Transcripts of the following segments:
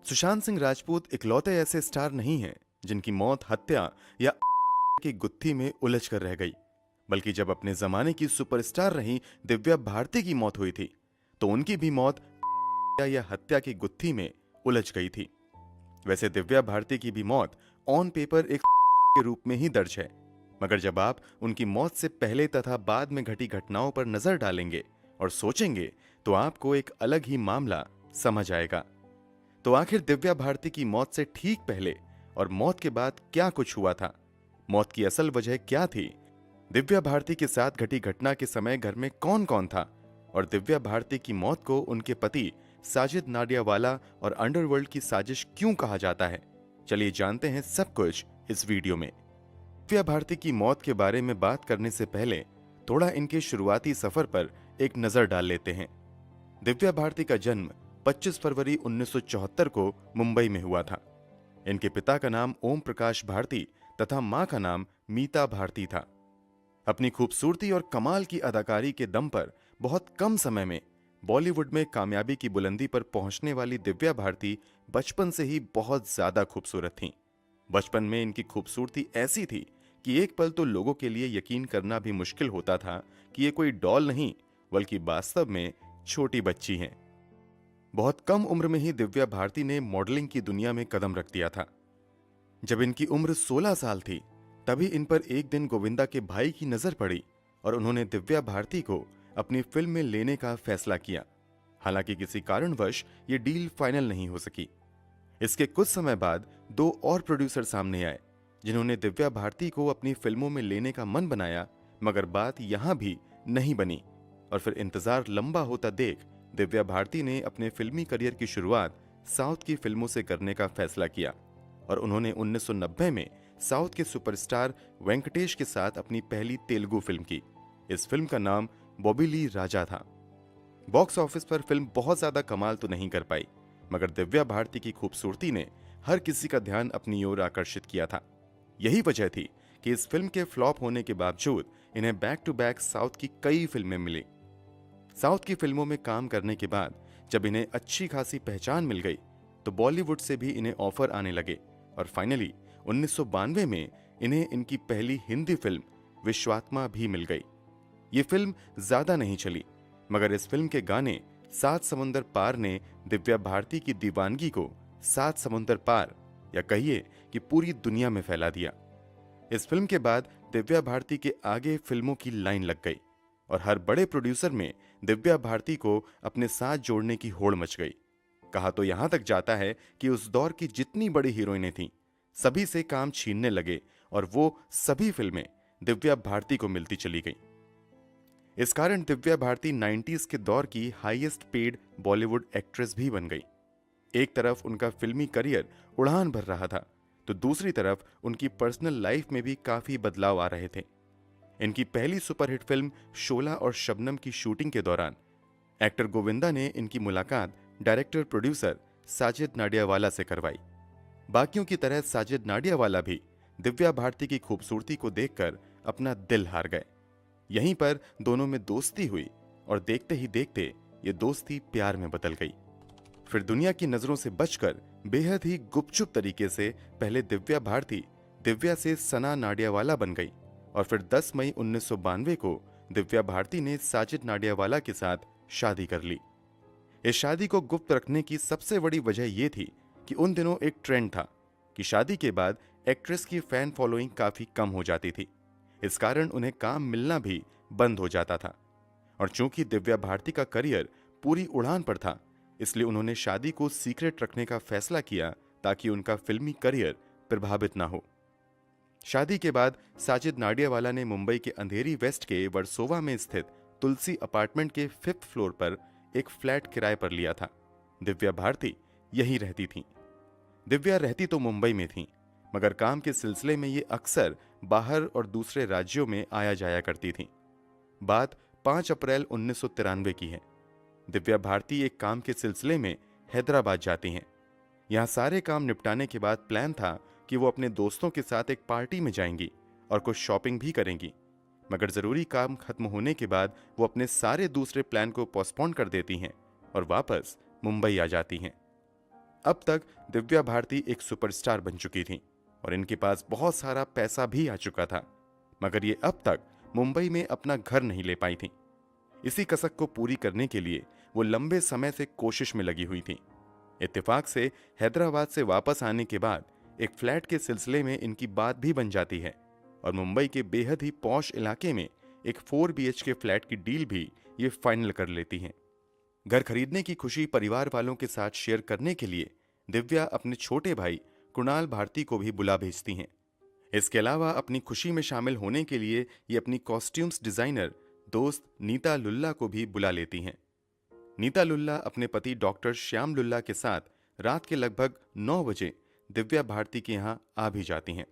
सुशांत सिंह राजपूत इकलौते ऐसे स्टार नहीं हैं जिनकी मौत हत्या या की गुत्थी में उलझ कर रह गई, बल्कि जब अपने जमाने की सुपरस्टार रही दिव्या भारती की मौत हुई थी तो उनकी भी मौत या हत्या की गुत्थी में उलझ गई थी। वैसे दिव्या भारती की भी मौत ऑन पेपर एक के रूप में ही दर्ज है, मगर जब आप उनकी मौत से पहले तथा बाद में घटी घटनाओं पर नजर डालेंगे और सोचेंगे तो आपको एक अलग ही मामला समझ आएगा। तो आखिर दिव्या भारती की मौत से ठीक पहले और मौत के बाद क्या कुछ हुआ था? मौत की असल वजह क्या थी? दिव्या भारती के साथ घटी घटना के समय घर में कौन कौन था? और दिव्या भारती की मौत को उनके पति साजिद नाडियावाला और अंडरवर्ल्ड की साजिश क्यों कहा जाता है? चलिए जानते हैं सब कुछ इस वीडियो में। दिव्या भारती की मौत के बारे में बात करने से पहले थोड़ा इनके शुरुआती सफर पर एक नजर डाल लेते हैं। दिव्या भारती का जन्म 25 फरवरी 1974 को मुंबई में हुआ था। इनके पिता का नाम ओम प्रकाश भारती तथा मां का नाम मीता भारती था। अपनी खूबसूरती और कमाल की अदाकारी के दम पर बहुत कम समय में बॉलीवुड में कामयाबी की बुलंदी पर पहुंचने वाली दिव्या भारती बचपन से ही बहुत ज्यादा खूबसूरत थीं। बचपन में इनकी खूबसूरती ऐसी थी कि एक पल तो लोगों के लिए यकीन करना भी मुश्किल होता था कि ये कोई डॉल नहीं बल्कि वास्तव में छोटी बच्ची हैं। बहुत कम उम्र में ही दिव्या भारती ने मॉडलिंग की दुनिया में कदम रख दिया था। जब इनकी उम्र 16 साल थी तभी इन पर एक दिन गोविंदा के भाई की नजर पड़ी और उन्होंने दिव्या भारती को अपनी फिल्म में लेने का फैसला किया। हालांकि किसी कारणवश ये डील फाइनल नहीं हो सकी। इसके कुछ समय बाद दो और प्रोड्यूसर सामने आए जिन्होंने दिव्या भारती को अपनी फिल्मों में लेने का मन बनाया, मगर बात यहां भी नहीं बनी और फिर इंतजार लंबा होता देख दिव्या भारती ने अपने फिल्मी करियर की शुरुआत साउथ की फिल्मों से करने का फैसला किया और उन्होंने 1990 में साउथ के सुपरस्टार वेंकटेश के साथ अपनी पहली तेलुगु फिल्म की। इस फिल्म का नाम बॉबीली राजा था। बॉक्स ऑफिस पर फिल्म बहुत ज्यादा कमाल तो नहीं कर पाई, मगर दिव्या भारती की खूबसूरती ने हर किसी का ध्यान अपनी ओर आकर्षित किया था। यही वजह थी कि इस फिल्म के फ्लॉप होने के बावजूद इन्हें बैक टू बैक साउथ की कई फिल्में मिली। साउथ की फिल्मों में काम करने के बाद जब इन्हें अच्छी खासी पहचान मिल गई तो बॉलीवुड से भी इन्हें ऑफर आने लगे और फाइनली 1992 में इन्हें इनकी पहली हिंदी फिल्म विश्वात्मा भी मिल गई। ये फिल्म ज्यादा नहीं चली, मगर इस फिल्म के गाने सात समुंदर पार ने दिव्या भारती की दीवानगी को सात समुंदर पार या कहिए कि पूरी दुनिया में फैला दिया। इस फिल्म के बाद दिव्या भारती के आगे फिल्मों की लाइन लग गई और हर बड़े प्रोड्यूसर में दिव्या भारती को अपने साथ जोड़ने की होड़ मच गई। कहा तो यहां तक जाता है कि उस दौर की जितनी बड़ी हीरोइनें थीं सभी से काम छीनने लगे और वो सभी फिल्में दिव्या भारती को मिलती चली गईं। इस कारण दिव्या भारती 90s के दौर की हाईएस्ट पेड बॉलीवुड एक्ट्रेस भी बन गई। एक तरफ उनका फिल्मी करियर उड़ान भर रहा था तो दूसरी तरफ उनकी पर्सनल लाइफ में भी काफी बदलाव आ रहे थे। इनकी पहली सुपरहिट फिल्म शोला और शबनम की शूटिंग के दौरान एक्टर गोविंदा ने इनकी मुलाकात डायरेक्टर प्रोड्यूसर साजिद नाडियावाला से करवाई। बाकियों की तरह साजिद नाडियावाला भी दिव्या भारती की खूबसूरती को देखकर अपना दिल हार गए। यहीं पर दोनों में दोस्ती हुई और देखते ही देखते ये दोस्ती प्यार में बदल गई। फिर दुनिया की नजरों से बचकर बेहद ही गुपचुप तरीके से पहले दिव्या भारती दिव्या से सना नाडियावाला बन गई और फिर 10 मई 1992 को दिव्या भारती ने साजिद नाडियावाला के साथ शादी कर ली। इस शादी को गुप्त रखने की सबसे बड़ी वजह यह थी कि उन दिनों एक ट्रेंड था कि शादी के बाद एक्ट्रेस की फैन फॉलोइंग काफी कम हो जाती थी। इस कारण उन्हें काम मिलना भी बंद हो जाता था और चूंकि दिव्या भारती का करियर पूरी उड़ान पर था इसलिए उन्होंने शादी को सीक्रेट रखने का फैसला किया ताकि उनका फिल्मी करियर प्रभावित ना हो। शादी के बाद साजिद नाडियावाला ने मुंबई के अंधेरी वेस्ट के वर्सोवा में स्थित तुलसी अपार्टमेंट के 5th फ्लोर पर एक फ्लैट किराए पर लिया था। दिव्या भारती यहीं रहती थीं। दिव्या रहती तो मुंबई में थीं, मगर काम के सिलसिले में ये अक्सर बाहर और दूसरे राज्यों में आया जाया करती थीं। बात 5 अप्रैल 1993 की है। दिव्या भारती एक काम के सिलसिले में हैदराबाद जाती हैं। यहां सारे काम निपटाने के बाद प्लान था कि वो अपने दोस्तों के साथ एक पार्टी में जाएंगी और कुछ शॉपिंग भी करेंगी, मगर जरूरी काम खत्म होने के बाद वो अपने सारे दूसरे प्लान को पोस्टपोन कर देती हैं और वापस मुंबई आ जाती हैं। अब तक दिव्या भारती एक सुपरस्टार बन चुकी थी और इनके पास बहुत सारा पैसा भी आ चुका था, मगर ये अब तक मुंबई में अपना घर नहीं ले पाई थी। इसी कसक को पूरी करने के लिए वो लंबे समय से कोशिश में लगी हुई थी। इत्तेफाक से हैदराबाद से वापस आने के बाद एक फ्लैट के सिलसिले में इनकी बात भी बन जाती है और मुंबई के बेहद ही पॉश इलाके में एक 4 BHK फ्लैट की डील भी ये फाइनल कर लेती हैं। घर खरीदने की खुशी परिवार वालों के साथ शेयर करने के लिए दिव्या अपने छोटे भाई कुणाल भारती को भी बुला भेजती हैं। इसके अलावा अपनी खुशी में शामिल होने के लिए ये अपनी कॉस्ट्यूम्स डिजाइनर दोस्त नीता लुल्ला को भी बुला लेती हैं। नीता लुल्ला अपने पति डॉक्टर श्याम लुल्ला के साथ रात के लगभग 9 बजे दिव्या भारती के यहाँ आ भी जाती हैं।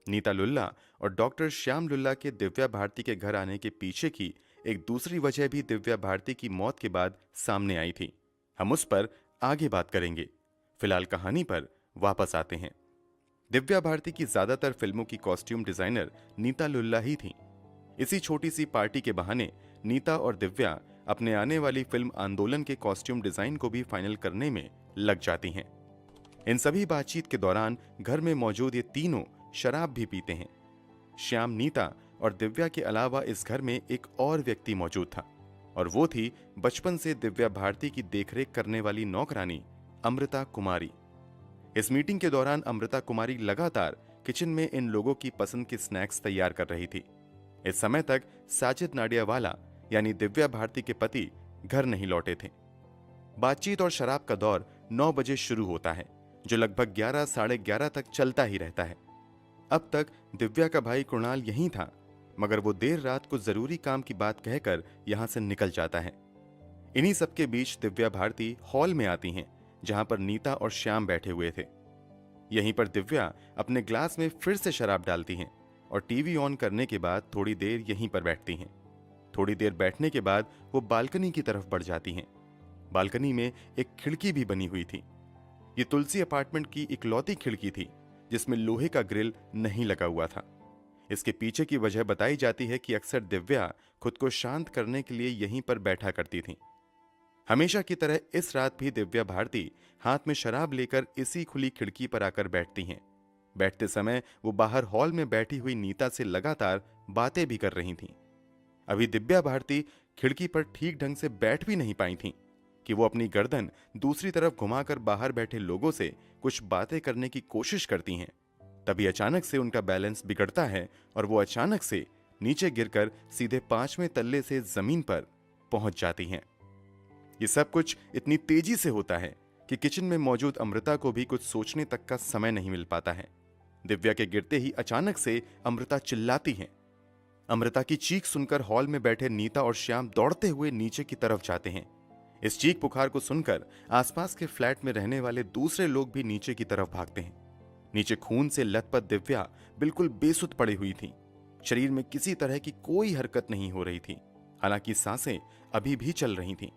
नीता लुल्ला और डॉक्टर श्याम लुल्ला के दिव्या भारती के घर आने के पीछे की एक दूसरी वजह भी दिव्या भारती की मौत के बाद सामने आई थी। हम उस पर आगे बात करेंगे। फिलहाल कहानी पर वापस आते हैं। दिव्या भारती की ज्यादातर फिल्मों की कॉस्ट्यूम डिजाइनर नीता लुल्ला ही थी। इसी छोटी सी पार्टी के बहाने नीता और दिव्या अपने आने वाली फिल्म आंदोलन के कॉस्ट्यूम डिजाइन को भी फाइनल करने में लग जाती हैं। इन सभी बातचीत के दौरान घर में मौजूद ये तीनों शराब भी पीते हैं। श्याम, नीता और दिव्या के अलावा इस घर में एक और व्यक्ति मौजूद था और वो थी बचपन से दिव्या भारती की देखरेख करने वाली नौकरानी अमृता कुमारी। इस मीटिंग के दौरान अमृता कुमारी लगातार किचन में इन लोगों की पसंद के स्नैक्स तैयार कर रही थी। इस समय तक साजिद नाडियावाला यानी दिव्या भारती के पति घर नहीं लौटे थे। बातचीत और शराब का दौर 9 बजे शुरू होता है, जो लगभग 11 साढ़े 11 तक चलता ही रहता है। अब तक दिव्या का भाई कुणाल यहीं था, मगर वो देर रात को जरूरी काम की बात कहकर यहां से निकल जाता है। इन्हीं सबके बीच दिव्या भारती हॉल में आती हैं, जहां पर नीता और श्याम बैठे हुए थे। यहीं पर दिव्या अपने ग्लास में फिर से शराब डालती हैं और टीवी ऑन करने के बाद थोड़ी देर यहीं पर बैठती हैं। थोड़ी देर बैठने के बाद वो बालकनी की तरफ बढ़ जाती हैं। बालकनी में एक खिड़की भी बनी हुई थी। ये तुलसी अपार्टमेंट की इकलौती खिड़की थी जिसमें लोहे का ग्रिल नहीं लगा हुआ था। इसके पीछे की वजह बताई जाती है कि अक्सर दिव्या खुद को शांत करने के लिए यहीं पर बैठा करती थी। हमेशा की तरह इस रात भी दिव्या भारती हाथ में शराब लेकर इसी खुली खिड़की पर आकर बैठती हैं। बैठते समय वो बाहर हॉल में बैठी हुई नीता से लगातार बातें भी कर रही थीं। अभी दिव्या भारती खिड़की पर ठीक ढंग से बैठ भी नहीं पाई थीं कि वो अपनी गर्दन दूसरी तरफ घुमाकर बाहर बैठे लोगों से कुछ बातें करने की कोशिश करती हैं। तभी अचानक से उनका बैलेंस बिगड़ता है और वो अचानक से नीचे गिरकर सीधे 5वें तल्ले से जमीन पर पहुंच जाती हैं। ये सब कुछ इतनी तेजी से होता है कि किचन में मौजूद अमृता को भी कुछ सोचने तक का समय नहीं मिल पाता है। दिव्या के गिरते ही अचानक से अमृता चिल्लाती हैं। अमृता की चीख सुनकर हॉल में बैठे नीता और श्याम दौड़ते हुए नीचे की तरफ जाते हैं। इस चीख पुकार को सुनकर आसपास के फ्लैट में रहने वाले दूसरे लोग भी नीचे की तरफ भागते हैं। नीचे खून से लथपथ दिव्या बिल्कुल बेसुध पड़ी हुई थी। शरीर में किसी तरह की कोई हरकत नहीं हो रही थी, हालांकि सांसें अभी भी चल रही थीं।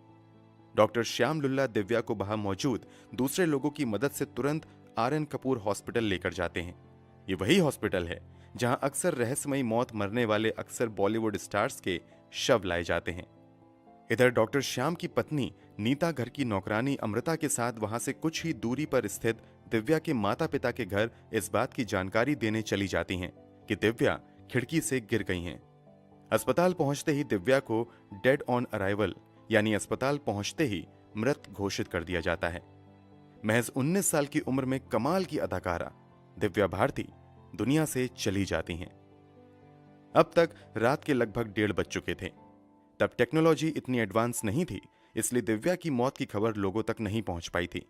डॉक्टर श्याम लुल्ला दिव्या को वहां मौजूद दूसरे लोगों की मदद से तुरंत RN कपूर हॉस्पिटल लेकर जाते हैं। ये वही हॉस्पिटल है जहां अक्सर रहस्यमयी मौत मरने वाले अक्सर बॉलीवुड स्टार्स के शव लाए जाते हैं। इधर डॉक्टर श्याम की पत्नी नीता घर की नौकरानी अमृता के साथ वहां से कुछ ही दूरी पर स्थित दिव्या के माता पिता के घर इस बात की जानकारी देने चली जाती हैं कि दिव्या खिड़की से गिर गई हैं। अस्पताल पहुंचते ही दिव्या को डेड ऑन अराइवल यानी अस्पताल पहुंचते ही मृत घोषित कर दिया जाता है। महज 19 साल की उम्र में कमाल की अदाकारा दिव्या भारती दुनिया से चली जाती हैं। अब तक रात के लगभग 1:30 बज चुके थे। तब टेक्नोलॉजी इतनी एडवांस नहीं थी, इसलिए दिव्या की मौत की खबर लोगों तक नहीं पहुंच पाई थी।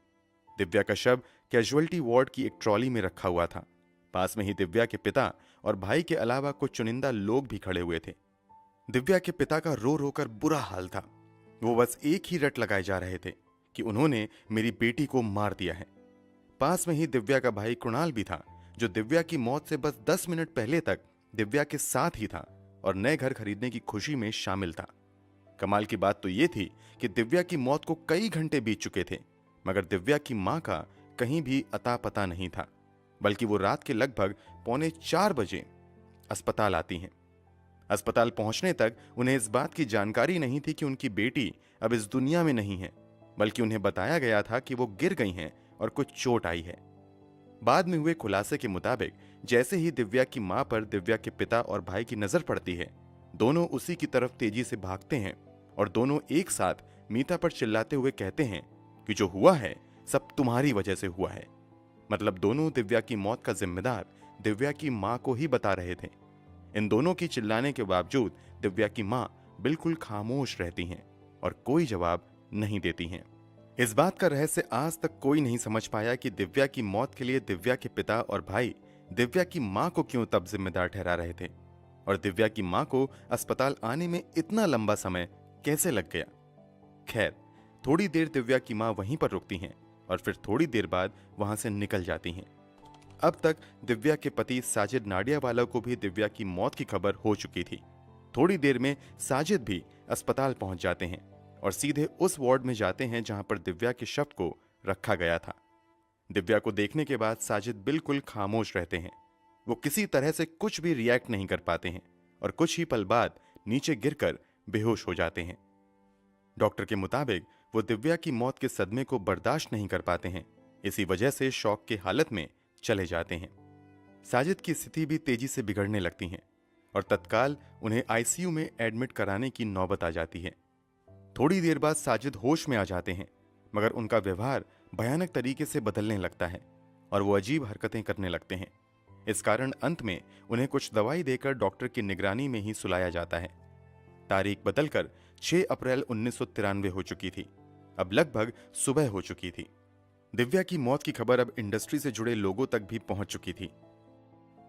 दिव्या का शव कैजुअल्टी वार्ड की एक ट्रॉली में रखा हुआ था। पास में ही दिव्या के पिता और भाई के अलावा कुछ चुनिंदा लोग भी खड़े हुए थे। दिव्या के पिता का रो रो कर बुरा हाल था। वो बस एक ही रट लगाए जा रहे थे कि उन्होंने मेरी बेटी को मार दिया है। पास में ही दिव्या का भाई कुणाल भी था, जो दिव्या की मौत से बस 10 मिनट पहले तक दिव्या के साथ ही था और नए घर खरीदने की खुशी में शामिल था। कमाल की बात तो यह थी कि दिव्या की मौत को कई घंटे बीत चुके थे, मगर दिव्या की मां का कहीं भी अता पता नहीं था, बल्कि वो रात के लगभग 3:45 बजे अस्पताल आती हैं। अस्पताल पहुंचने तक उन्हें इस बात की जानकारी नहीं थी कि उनकी बेटी अब इस दुनिया में नहीं है, बल्कि उन्हें बताया गया था कि वो गिर गई हैं और कुछ चोट आई है। बाद में हुए खुलासे के मुताबिक जैसे ही दिव्या की मां पर दिव्या के पिता और भाई की नजर पड़ती है, दोनों उसी की तरफ तेजी से भागते हैं और दोनों एक साथ मीता पर चिल्लाते हुए कहते हैं कि जो हुआ है सब तुम्हारी वजह से हुआ है। मतलब दोनों दिव्या की मौत का जिम्मेदार दिव्या की मां को ही बता रहे थे। इन दोनों की चिल्लाने के बावजूद दिव्या की मां बिल्कुल खामोश रहती हैं और कोई जवाब नहीं देती हैं। इस बात का रहस्य आज तक कोई नहीं समझ पाया कि दिव्या की मौत के लिए दिव्या के पिता और भाई दिव्या की मां को क्यों तब जिम्मेदार ठहरा रहे थे और दिव्या की मां को अस्पताल आने में इतना लंबा समय कैसे लग गया। खैर, थोड़ी देर दिव्या की मां वहीं पर रुकती हैं और फिर थोड़ी देर बाद वहां से निकल जाती हैं। अब तक दिव्या के पति साजिद नाडियावाला को भी दिव्या की मौत की खबर हो चुकी थी। थोड़ी देर में साजिद भी अस्पताल पहुंच जाते हैं और सीधे उस वार्ड में जाते हैं जहां पर दिव्या के शव को रखा गया था। दिव्या को देखने के बाद साजिद बिल्कुल खामोश रहते हैं। वो किसी तरह से कुछ भी रिएक्ट नहीं कर पाते हैं और कुछ ही पल बाद नीचे गिरकर बेहोश हो जाते हैं। डॉक्टर के मुताबिक वो दिव्या की मौत के सदमे को बर्दाश्त नहीं कर पाते हैं, इसी वजह से शॉक की हालत में चले जाते हैं। साजिद की स्थिति भी तेजी से बिगड़ने लगती है और तत्काल उन्हें आईसीयू में एडमिट कराने की नौबत आ जाती है। थोड़ी देर बाद साजिद होश में आ जाते हैं, मगर उनका व्यवहार भयानक तरीके से बदलने लगता है और वो अजीब हरकतें करने लगते हैं। इस कारण अंत में उन्हें कुछ दवाई देकर डॉक्टर की निगरानी में ही सुलाया जाता है। तारीख बदलकर 6 अप्रैल 1993 हो चुकी थी। अब लगभग सुबह हो चुकी थी। दिव्या की मौत की खबर अब इंडस्ट्री से जुड़े लोगों तक भी पहुंच चुकी थी।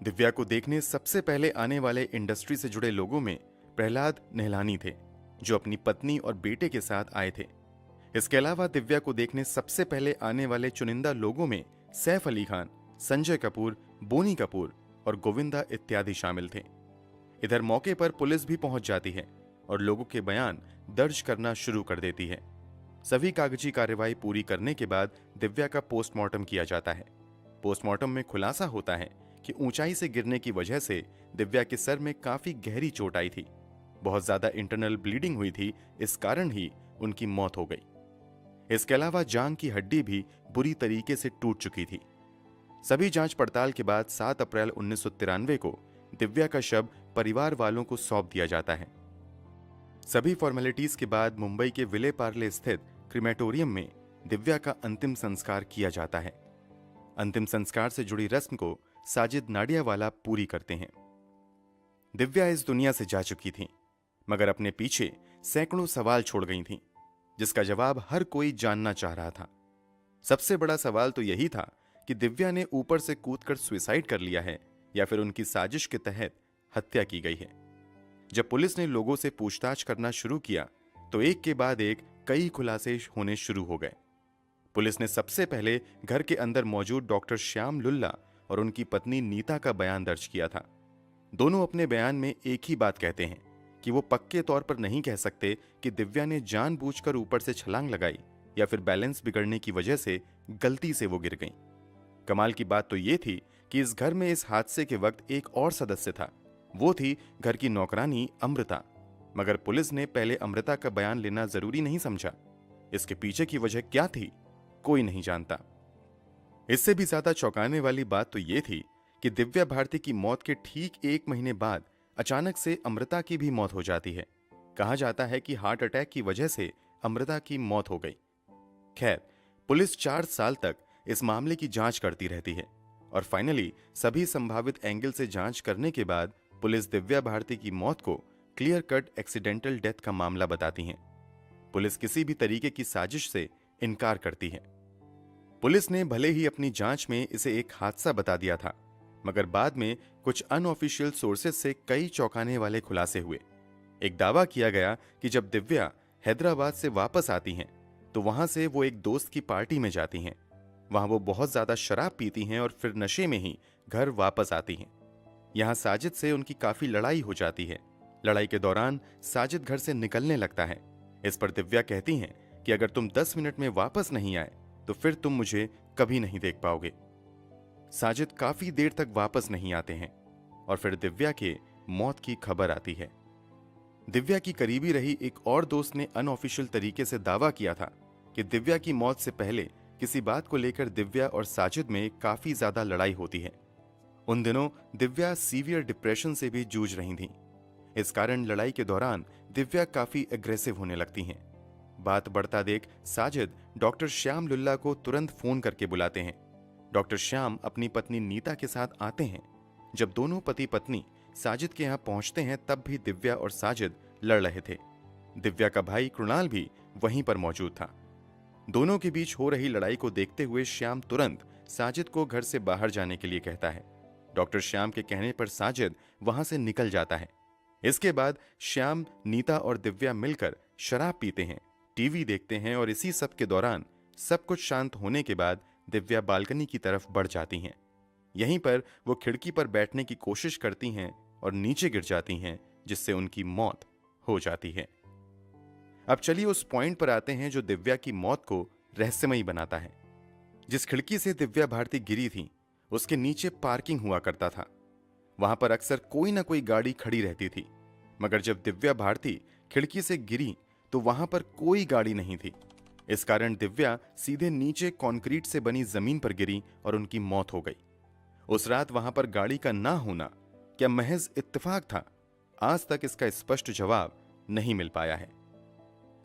दिव्या को देखने सबसे पहले आने वाले इंडस्ट्री से जुड़े लोगों में प्रहलाद नेहलानी थे, जो अपनी पत्नी और बेटे के साथ आए थे। इसके अलावा दिव्या को देखने सबसे पहले आने वाले चुनिंदा लोगों में सैफ अली खान, संजय कपूर, बोनी कपूर और गोविंदा इत्यादि शामिल थे। इधर मौके पर पुलिस भी पहुंच जाती है और लोगों के बयान दर्ज करना शुरू कर देती है। सभी कागजी कार्रवाई पूरी करने के बाद दिव्या का पोस्टमार्टम किया जाता है। पोस्टमार्टम में खुलासा होता है कि ऊंचाई से गिरने की वजह से दिव्या के सर में काफी गहरी चोट आई थी। बहुत ज्यादा इंटरनल ब्लीडिंग हुई थी, इस कारण ही उनकी मौत हो गई। इसके अलावा जांग की हड्डी भी बुरी तरीके से टूट चुकी थी। सभी जांच पड़ताल के बाद 7 अप्रैल 1993 को दिव्या का शव परिवार वालों को सौंप दिया जाता है। सभी फॉर्मेलिटीज के बाद मुंबई के विले पार्ले स्थित क्रिमेटोरियम में दिव्या का अंतिम संस्कार किया जाता है। अंतिम संस्कार से जुड़ी रस्म को साजिद नाडियावाला पूरी करते हैं। दिव्या इस दुनिया से जा चुकी थी, मगर अपने पीछे सैकड़ों सवाल छोड़ गई थीं, जिसका जवाब हर कोई जानना चाह रहा था। सबसे बड़ा सवाल तो यही था कि दिव्या ने ऊपर से कूदकर सुसाइड कर लिया है या फिर उनकी साजिश के तहत हत्या की गई है। जब पुलिस ने लोगों से पूछताछ करना शुरू किया तो एक के बाद एक कई खुलासे होने शुरू हो गए। पुलिस ने सबसे पहले घर के अंदर मौजूद डॉक्टर श्याम लुल्ला और उनकी पत्नी नीता का बयान दर्ज किया था। दोनों अपने बयान में एक ही बात कहते हैं कि वो पक्के तौर पर नहीं कह सकते कि दिव्या ने जानबूझकर ऊपर से छलांग लगाई या फिर बैलेंस बिगड़ने की वजह से गलती से वो गिर गईं। कमाल की बात तो ये थी कि इस घर में इस हादसे के वक्त एक और सदस्य था। वो थी घर की नौकरानी अमृता, मगर पुलिस ने पहले अमृता का बयान लेना जरूरी नहीं समझा। इसके पीछे की वजह क्या थी, कोई नहीं जानता। इससे भी ज्यादा चौंकाने वाली बात तो ये थी कि दिव्या भारती की मौत के ठीक 1 महीने बाद अचानक से अमृता की भी मौत हो जाती है। कहा जाता है कि हार्ट अटैक की वजह से अमृता की मौत हो गई। खैर, पुलिस 4 साल तक इस मामले की जांच करती रहती है और फाइनली सभी संभावित एंगल से जांच करने के बाद पुलिस दिव्या भारती की मौत को क्लियर कट एक्सीडेंटल डेथ का मामला बताती है। पुलिस किसी भी तरीके की साजिश से इनकार करती है। पुलिस ने भले ही अपनी जांच में इसे एक हादसा बता दिया था, मगर बाद में कुछ अनऑफिशियल सोर्सेज से कई चौंकाने वाले खुलासे हुए। एक दावा किया गया कि जब दिव्या हैदराबाद से वापस आती हैं तो वहां से वो एक दोस्त की पार्टी में जाती हैं। वहां वो बहुत ज्यादा शराब पीती हैं और फिर नशे में ही घर वापस आती हैं। यहां साजिद से उनकी काफी लड़ाई हो जाती है। लड़ाई के दौरान साजिद घर से निकलने लगता है। इस पर दिव्या कहती हैं कि अगर तुम 10 मिनट में वापस नहीं आए तो फिर तुम मुझे कभी नहीं देख पाओगे। साजिद काफी देर तक वापस नहीं आते हैं और फिर दिव्या के मौत की खबर आती है। दिव्या की करीबी रही एक और दोस्त ने अनऑफिशियल तरीके से दावा किया था कि दिव्या की मौत से पहले किसी बात को लेकर दिव्या और साजिद में काफी ज्यादा लड़ाई होती है। उन दिनों दिव्या सीवियर डिप्रेशन से भी जूझ रही थीं। इस कारण लड़ाई के दौरान दिव्या काफी एग्रेसिव होने लगती हैं। बात बढ़ता देख साजिद डॉक्टर श्याम लुल्ला को तुरंत फोन करके बुलाते हैं। डॉक्टर श्याम अपनी पत्नी नीता के साथ आते हैं। जब दोनों पति पत्नी साजिद के यहाँ पहुंचते हैं तब भी दिव्या और साजिद लड़ रहे थे। दिव्या का भाई कृणाल भी वहीं पर मौजूद था। दोनों के बीच हो रही लड़ाई को देखते हुए श्याम तुरंत साजिद को घर से बाहर जाने के लिए कहता है। डॉक्टर श्याम के कहने पर साजिद वहां से निकल जाता है। इसके बाद श्याम, नीता और दिव्या मिलकर शराब पीते हैं, टीवी देखते हैं और इसी सब के दौरान सब कुछ शांत होने के बाद दिव्या बालकनी की तरफ बढ़ जाती हैं। यहीं पर वो खिड़की पर बैठने की कोशिश करती हैं और नीचे गिर जाती हैं, जिससे उनकी मौत हो जाती है। अब चलिए उस पॉइंट पर आते हैं जो दिव्या की मौत को रहस्यमयी बनाता है। जिस खिड़की से दिव्या भारती गिरी थी उसके नीचे पार्किंग हुआ करता था। वहां पर अक्सर कोई ना कोई गाड़ी खड़ी रहती थी, मगर जब दिव्या भारती खिड़की से गिरी तो वहां पर कोई गाड़ी नहीं थी। इस कारण दिव्या सीधे नीचे कंक्रीट से बनी जमीन पर गिरी और उनकी मौत हो गई। उस रात वहां पर गाड़ी का ना होना क्या महज इत्तेफाक था? आज तक इसका स्पष्ट जवाब नहीं मिल पाया है।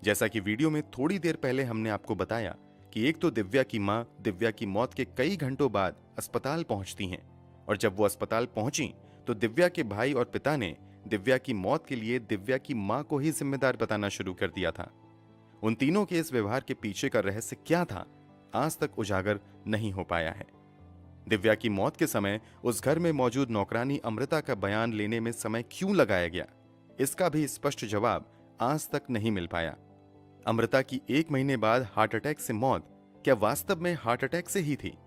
जैसा कि वीडियो में थोड़ी देर पहले हमने आपको बताया कि एक तो दिव्या की मां दिव्या की मौत के कई घंटों बाद अस्पताल पहुंचती हैं, और जब वो अस्पताल पहुंची तो दिव्या के भाई और पिता ने दिव्या की मौत के लिए दिव्या की मां को ही जिम्मेदार बताना शुरू कर दिया था। उन तीनों के इस व्यवहार के पीछे का रहस्य क्या था, आज तक उजागर नहीं हो पाया है। दिव्या की मौत के समय उस घर में मौजूद नौकरानी अमृता का बयान लेने में समय क्यों लगाया गया, इसका भी स्पष्ट जवाब आज तक नहीं मिल पाया। अमृता की 1 महीने बाद हार्ट अटैक से मौत क्या वास्तव में हार्ट अटैक से ही थी?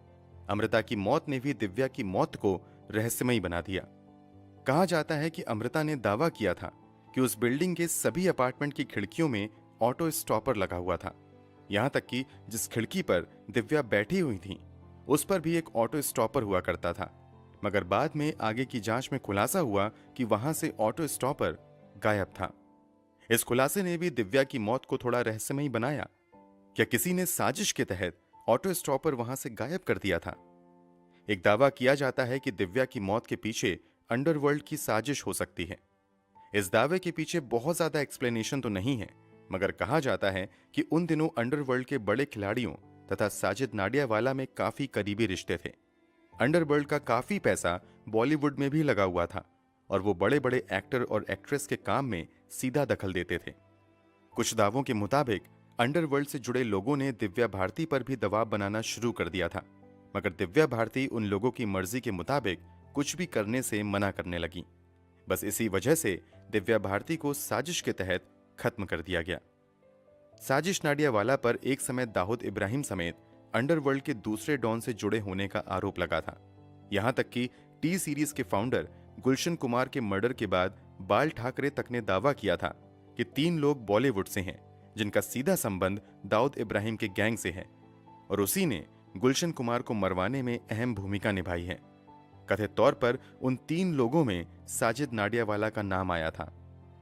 अमृता की मौत ने भी दिव्या की मौत को रहस्यमयी बना दिया। कहा जाता है कि अमृता ने दावा किया था कि उस बिल्डिंग के सभी अपार्टमेंट की खिड़कियों में ऑटो स्टॉपर लगा हुआ था। यहां तक कि जिस खिड़की पर दिव्या बैठी हुई थी उस पर भी एक ऑटो स्टॉपर हुआ करता था, मगर बाद में आगे की जांच में खुलासा हुआ कि वहां से ऑटो स्टॉपर गायब था। इस खुलासे ने भी दिव्या की मौत को थोड़ा रहस्यमयी बनाया। क्या किसी ने साजिश के तहत ऑटो स्टॉपर वहां से गायब कर दिया था? एक दावा किया जाता है कि दिव्या की मौत के पीछे अंडरवर्ल्ड की साजिश हो सकती है। इस दावे के पीछे बहुत ज्यादा एक्सप्लेनेशन तो नहीं है, मगर कहा जाता है कि उन दिनों अंडरवर्ल्ड के बड़े खिलाड़ियों तथा साजिद नाडियावाला में काफी करीबी रिश्ते थे। अंडरवर्ल्ड का काफी पैसा बॉलीवुड में भी लगा हुआ था और वो बड़े बड़े एक्टर और एक्ट्रेस के काम में सीधा दखल देते थे। कुछ दावों के मुताबिक अंडरवर्ल्ड से जुड़े लोगों ने दिव्या भारती पर भी दबाव बनाना शुरू कर दिया था, मगर दिव्या भारती उन लोगों की मर्जी के मुताबिक कुछ भी करने से मना करने लगी। बस इसी वजह से दिव्या भारती को साजिश के तहत खत्म कर दिया गया। साजिश नाडियावाला पर एक समय दाऊद इब्राहिम समेत अंडरवर्ल्ड के दूसरे डॉन से जुड़े होने का आरोप लगा था। यहां तक कि टी सीरीज के फाउंडर गुलशन कुमार के मर्डर के बाद बाल ठाकरे तक ने दावा किया था कि 3 लोग बॉलीवुड से हैं जिनका सीधा संबंध दाऊद इब्राहिम के गैंग से है, और उसी ने गुलशन कुमार को मरवाने में अहम भूमिका निभाई है। कथित तौर पर उन 3 लोगों में साजिद नाडियावाला का नाम आया था।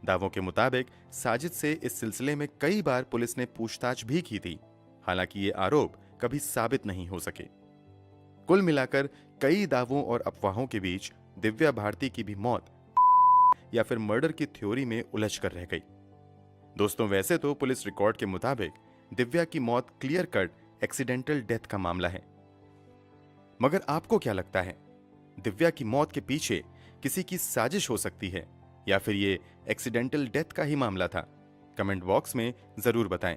दावों के मुताबिक साजिद से इस सिलसिले में कई बार पुलिस ने पूछताछ भी की थी, हालांकि ये आरोप कभी साबित नहीं हो सके। कुल मिलाकर कई दावों और अफवाहों के बीच दिव्या भारती की भी मौत या फिर मर्डर की थ्योरी में उलझ कर रह गई। दोस्तों, वैसे तो पुलिस रिकॉर्ड के मुताबिक दिव्या की मौत क्लियर कट एक्सीडेंटल डेथ का मामला है, मगर आपको क्या लगता है, दिव्या की मौत के पीछे किसी की साजिश हो सकती है या फिर ये एक्सीडेंटल डेथ का ही मामला था? कमेंट बॉक्स में जरूर बताएं।